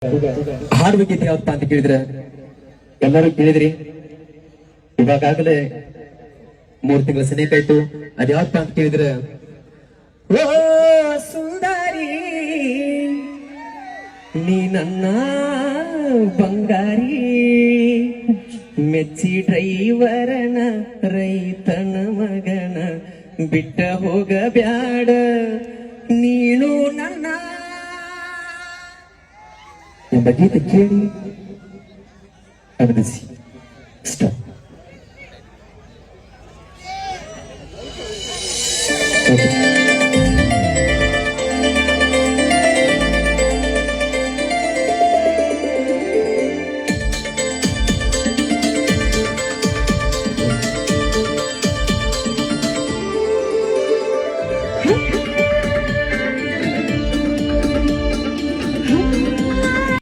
ಹಾಡುವ ಗೀತೆ ಯಾವತ್ತ ಅಂತ ಕೇಳಿದ್ರೆ ಎಲ್ಲರೂ ಕೇಳಿದ್ರಿ. ಇವಾಗಲೇ 3 ತಿಂಗಳ ಸನೇಕ ಆಯ್ತು. ಅದ್ ಯಾವತ್ತ ಅಂತ ಕೇಳಿದ್ರೆ, ಓ ಸುಂದರಿ ನೀ ನನ್ನ ಬಂಗಾರಿ, ಮೆಚ್ಚಿ ಡ್ರೈವರನ ರೈತನ ಮಗನ ಬಿಟ್ಟ ಹೋಗ ಬ್ಯಾಡ ನೀನು ನನ್ನ ಎಂಬ ಗೀತೆ ಕೇಳಿ ಅಭಿನಯಿಸಿ.